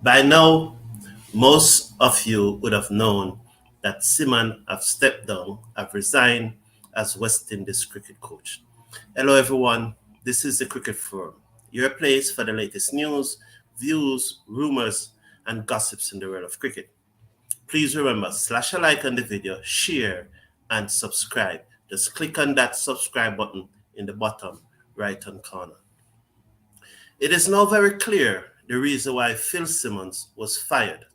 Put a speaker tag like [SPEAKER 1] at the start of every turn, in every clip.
[SPEAKER 1] By now, most of you would have known that Simon have stepped down, have resigned as West Indies cricket coach. Hello, everyone. This is the Cricket Forum, your place for the latest news, views, rumors, and gossips in the world of cricket. Please remember, slash a like on the video, share, and subscribe. Just click on that subscribe button in the bottom right hand corner. It is now very clear the reason why Phil Simmonds was fired,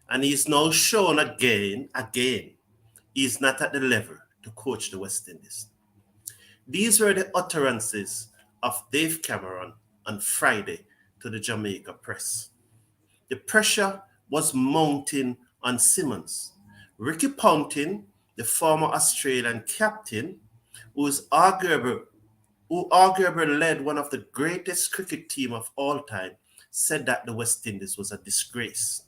[SPEAKER 1] and he's now shown again, he's not at the level to coach the West Indies. These were the utterances of Dave Cameron on Friday to the Jamaica press. The pressure was mounting on Simmonds. Ricky Ponting, the former Australian captain, who is arguably led one of the greatest cricket team of all time, said that the West Indies was a disgrace.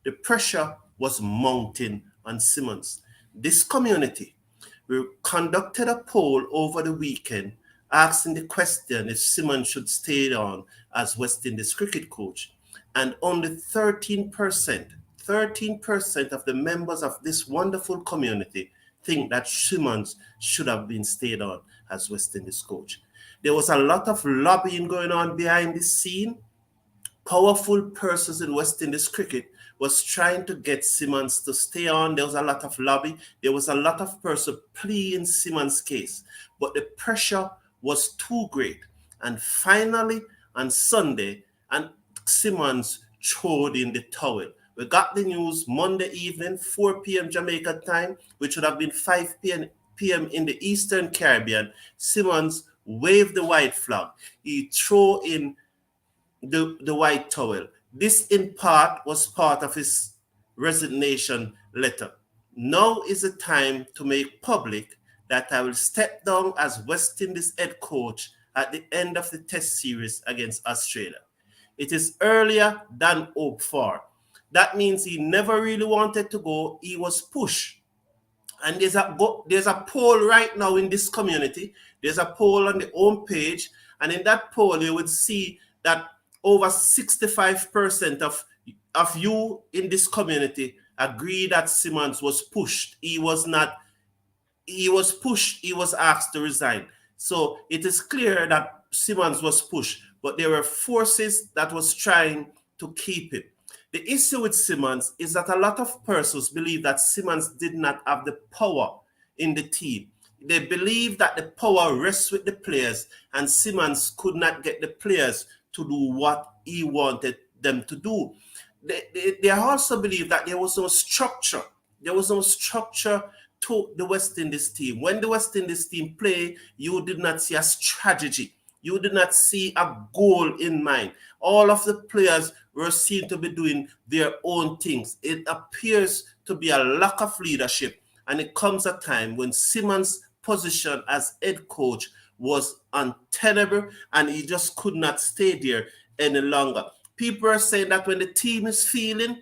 [SPEAKER 1] The pressure was mounting on Simmonds. This community, we conducted a poll over the weekend asking the question if Simmonds should stay on as West Indies cricket coach, and only 13% of the members of this wonderful community think that Simmonds should have been stayed on as West Indies coach. There was a lot of lobbying going on behind the scene. Powerful persons in West Indies cricket was trying to get Simmonds to stay on. There was a lot of lobby. There was a lot of person pleading Simmonds' case. But the pressure was too great. And finally, on Sunday, and Simmonds threw in the towel. We got the news Monday evening, 4 p.m. Jamaica time, which would have been 5 p.m. in the Eastern Caribbean. Simmonds waved the white flag. He threw in the white towel. This, in part, was part of his resignation letter. Now is the time to make public that I will step down as West Indies head coach at the end of the Test series against Australia. It is earlier than hoped for. That means he never really wanted to go. He was pushed. And there's a poll right now in this community. There's a poll on the home page. And in that poll, you would see that over 65% of you in this community agree that Simmonds was pushed. He was pushed, he was asked to resign. So it is clear that Simmonds was pushed, but there were forces that was trying to keep him. The issue with Simmonds is that a lot of persons believe that Simmonds did not have the power in the team. They believe that the power rests with the players, and Simmonds could not get the players to do what he wanted them to do. They also believe that there was no structure. There was no structure to the West Indies team. When the West Indies team play, you did not see a strategy. You did not see a goal in mind. All of the players were seen to be doing their own things. It appears to be a lack of leadership, and it comes a time when Simmonds' position as head coach was untenable, and he just could not stay there any longer. People are saying that when the team is feeling,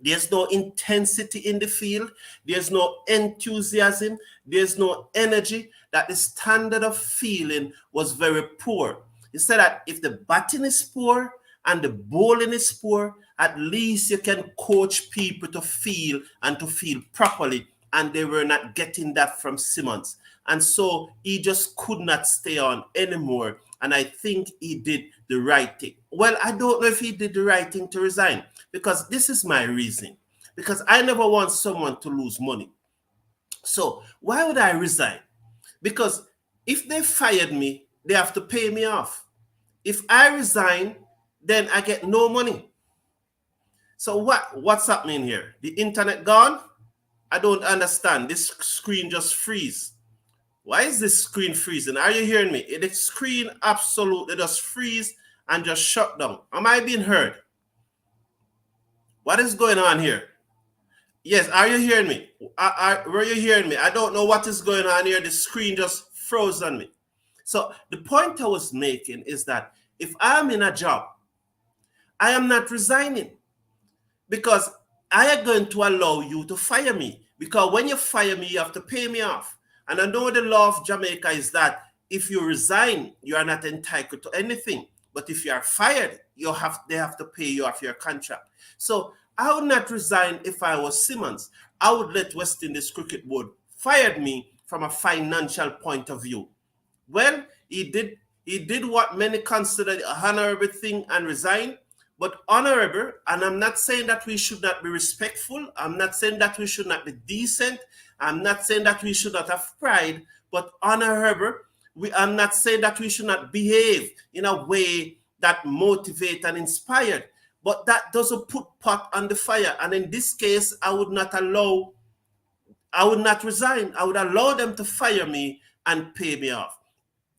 [SPEAKER 1] there's no intensity in the field, there's no enthusiasm, there's no energy, that the standard of feeling was very poor. He said that if the batting is poor and the bowling is poor, at least you can coach people to feel and to feel properly, and they were not getting that from Simmonds. And so he just could not stay on anymore. And I think he did the right thing. Well, I don't know if he did the right thing to resign, because this is my reason. Because I never want someone to lose money. So why would I resign? Because if they fired me, they have to pay me off. If I resign, then I get no money. So what's happening here? The internet gone? I don't understand. This screen just freeze. Why is this screen freezing? Are you hearing me? The screen absolutely just freeze and just shut down. Am I being heard? What is going on here? Yes, are you hearing me? Were you hearing me? I don't know what is going on here. The screen just froze on me. So the point I was making is that if I'm in a job, I am not resigning, because I am going to allow you to fire me. Because when you fire me, you have to pay me off. And I know the law of Jamaica is that if you resign, you are not entitled to anything. But if you are fired, they have to pay you off your contract. So I would not resign if I was Simmonds. I would let West Indies Cricket Board fire me from a financial point of view. Well, he did what many consider the honorable thing and resign. But honorable, and I'm not saying that we should not be respectful. I'm not saying that we should not be decent. I'm not saying that we should not have pride. But honorable, I'm not saying that we should not behave in a way that motivate and inspire. But that doesn't put pot on the fire. And in this case, I would not resign. I would allow them to fire me and pay me off.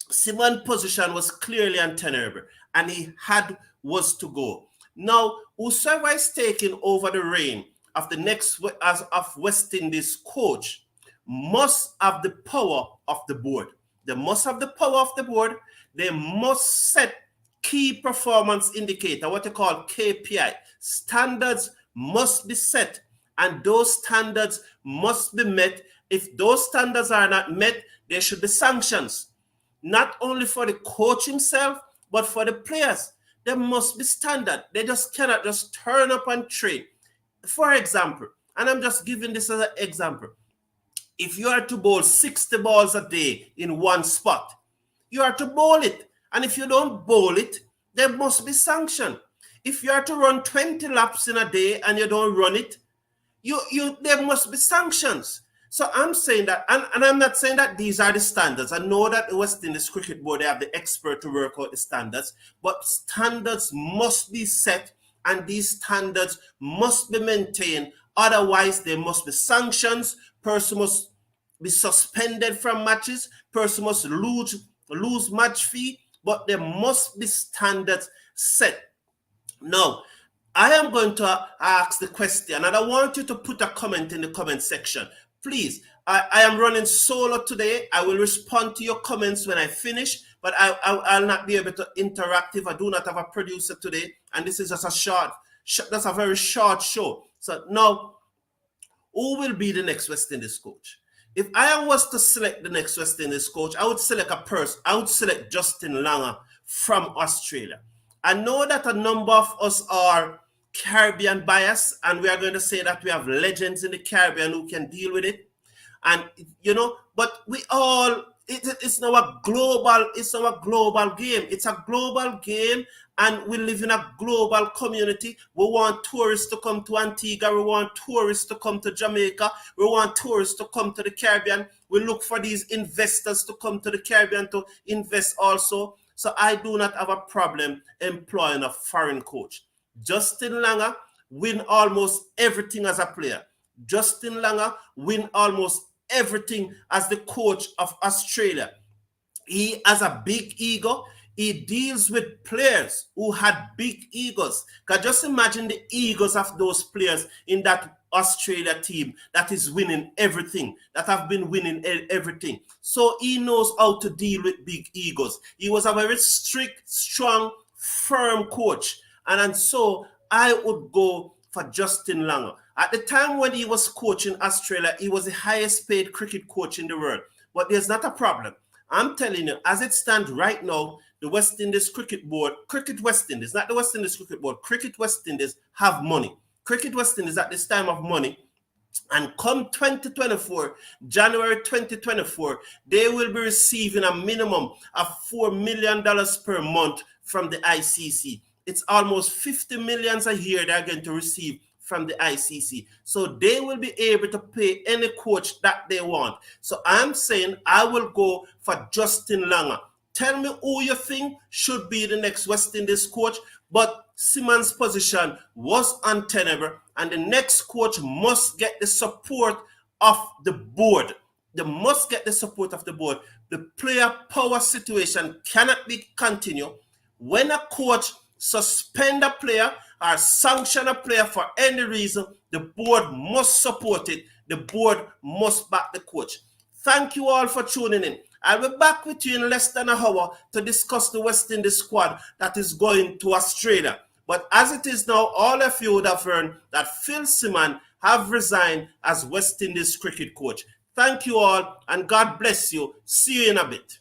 [SPEAKER 1] Simon's position was clearly untenable, and he was to go. Now, whosoever is taking over the reign of the next of West Indies coach must have the power of the board. They must have the power of the board. They must set key performance indicator, what they call KPI. Standards must be set, and those standards must be met. If those standards are not met, there should be sanctions. Not only for the coach himself, but for the players. There must be standard. They just cannot just turn up and train. For example, and I'm just giving this as an example. If you are to bowl 60 balls a day in one spot, you are to bowl it. And if you don't bowl it, there must be sanction. If you are to run 20 laps in a day and you don't run it, there must be sanctions. So I'm saying that, and I'm not saying that these are the standards. I know that the West Indies Cricket Board, they have the expert to work out the standards, but standards must be set and these standards must be maintained. Otherwise, there must be sanctions. Person must be suspended from matches. Person must lose match fee, but there must be standards set. Now, I am going to ask the question, and I want you to put a comment in the comment section. Please, I am running solo today. I will respond to your comments when I finish, but I'll not be able to interact if I do not have a producer today. And this is just that's a very short show. So now, who will be the next West Indies coach? If I was to select the next West Indies coach, I would select a person. I would select Justin Langer from Australia. I know that a number of us are Caribbean bias, and we are going to say that we have legends in the Caribbean who can deal with it. And but we all it's our global game. It's a global game, and we live in a global community. We want tourists to come to Antigua, we want tourists to come to Jamaica, we want tourists to come to the Caribbean. We look for these investors to come to the Caribbean to invest also. So I do not have a problem employing a foreign coach. Justin Langer win almost everything as a player. Justin Langer win almost everything as the coach of Australia. He has a big ego. He deals with players who had big egos. Because just imagine the egos of those players in that Australia team that is winning everything, that have been winning everything. So he knows how to deal with big egos. He was a very strict, strong, firm coach. And so I would go for Justin Langer. At the time when he was coaching Australia, he was the highest paid cricket coach in the world. But there's not a problem. I'm telling you, as it stands right now, the West Indies Cricket Board, Cricket West Indies, not the West Indies Cricket Board, Cricket West Indies have money. Cricket West Indies at this time of money, and come 2024, January 2024, they will be receiving a minimum of $4 million per month from the ICC. It's almost 50 millions a year they're going to receive from the ICC. So they will be able to pay any coach that they want. So I'm saying I will go for Justin Langer. Tell me who you think should be the next West Indies coach. But Simmonds' position was untenable, and the next coach must get the support of the board. They must get the support of the board. The player power situation cannot be continued. When a coach suspend a player or sanction a player for any reason, the board must support it. The board must back the coach. Thank you all for tuning in. I'll be back with you in less than an hour to discuss the West Indies squad that is going to Australia. But as it is now, all of you would have heard that Phil Simmonds have resigned as West Indies cricket coach. Thank you all, and God bless you. See you in a bit.